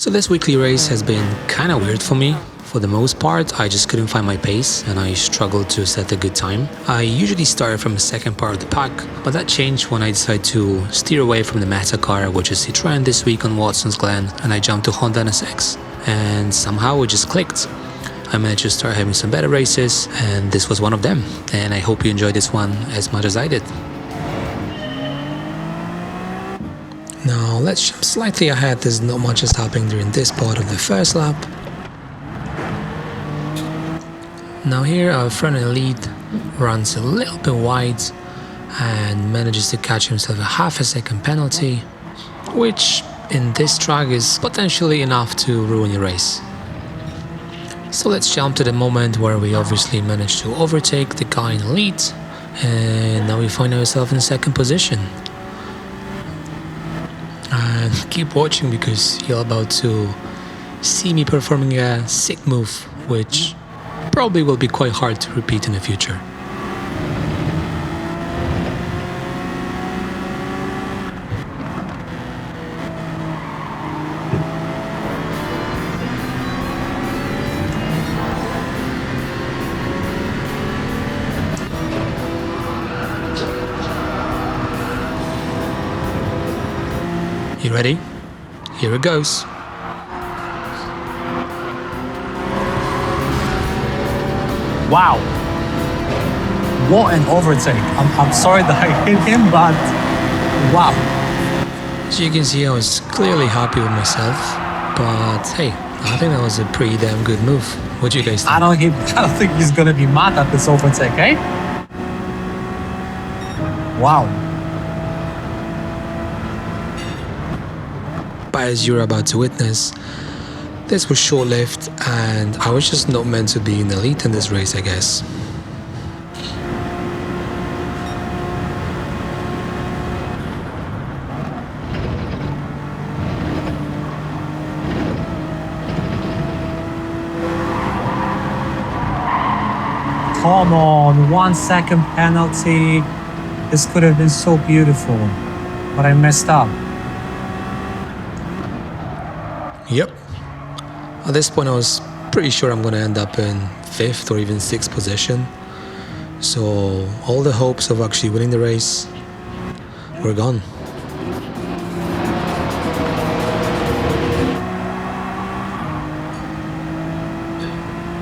So this weekly race has been kind of weird for me. For the most part, I just couldn't find my pace and I struggled to set a good time. I usually started from the second part of the pack, but that changed when I decided to steer away from the meta car, which is Citroën this week on Watson's Glen, and I jumped to Honda NSX. And somehow it just clicked. I managed to start having some better races, and this was one of them. And I hope you enjoyed this one as much as I did. Now let's jump slightly ahead. There's not much is happening during this part of the first lap. Now here our front end lead runs a little bit wide and manages to catch himself a half a second penalty, which in this track is potentially enough to ruin your race. So let's jump to the moment where we obviously managed to overtake the guy in the lead, and now we find ourselves in second position. And keep watching because you're about to see me performing a sick move, which probably will be quite hard to repeat in the future. You ready? Here it goes. Wow, what an overtake. I'm sorry that I hit him, but wow. As you can see, I was clearly happy with myself, but hey, I think that was a pretty damn good move. What do you guys think? I don't think he's gonna be mad at this overtake, eh? Wow. But as you're about to witness, this was short-lived and I was just not meant to be in the lead in this race, I guess. Come on, 1 second penalty. This could have been so beautiful, but I messed up. Yep. At this point I was pretty sure I'm gonna end up in 5th or even 6th position. So all the hopes of actually winning the race were gone.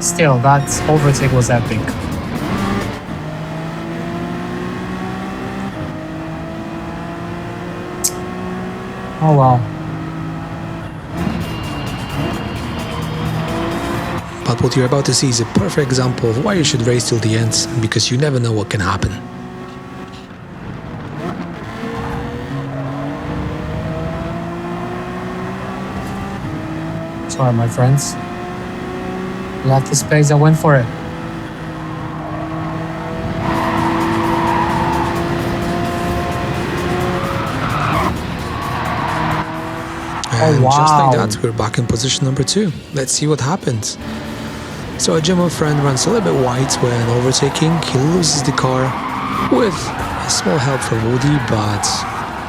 Still, that overtake was epic. Oh wow. But what you're about to see is a perfect example of why you should race till the end, because you never know what can happen. Sorry, my friends. Left the space, I went for it. And wow. just like that, we're back in position number 2. Let's see what happens. So our German friend runs a little bit wide when overtaking. He loses the car with a small help from Woody, but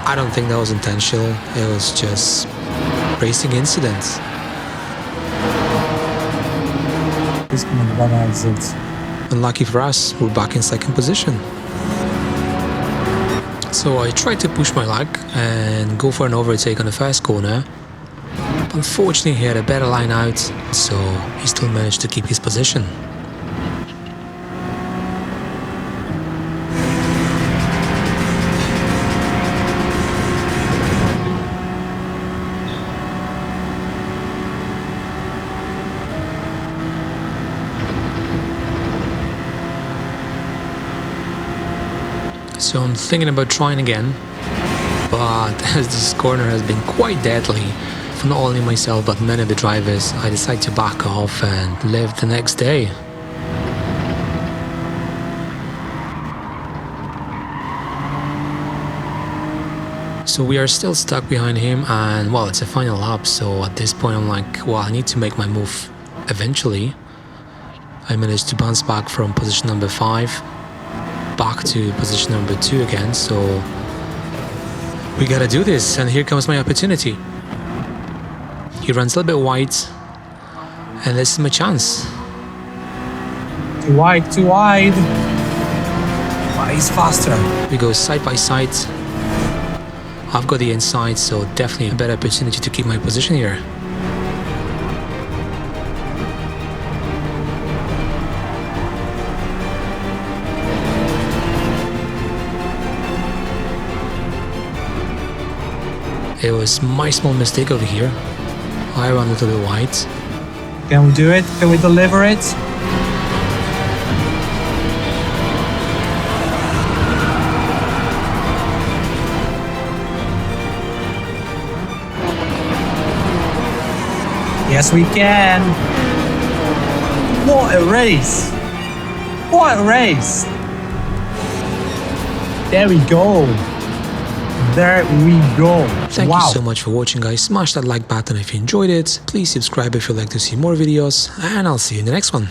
I don't think that was intentional. It was just racing incident. Unlucky for us, we're back in second position. So I tried to push my luck and go for an overtake on the first corner. Unfortunately, he had a better line out, so he still managed to keep his position. So I'm thinking about trying again, but as this corner has been quite deadly for not only myself but many of the drivers, I decided to back off and live the next day. So we are still stuck behind him, and well, it's a final lap, so at this point I'm like, well, I need to make my move eventually. I managed to bounce back from position number 5 back to position number 2 again, so we gotta do this, and here comes my opportunity. He runs a little bit wide, and this is my chance. Too wide, too wide. But he's faster. We go side by side. I've got the inside, so definitely a better opportunity to keep my position here. It was my small mistake over here. I ran a little bit wide. Can we do it? Can we deliver it? Yes, we can. What a race. What a race. There we go. There we go. Thank Wow. you so much for watching, guys. Smash that like button if you enjoyed it. Please subscribe if you'd like to see more videos, and I'll see you in the next one.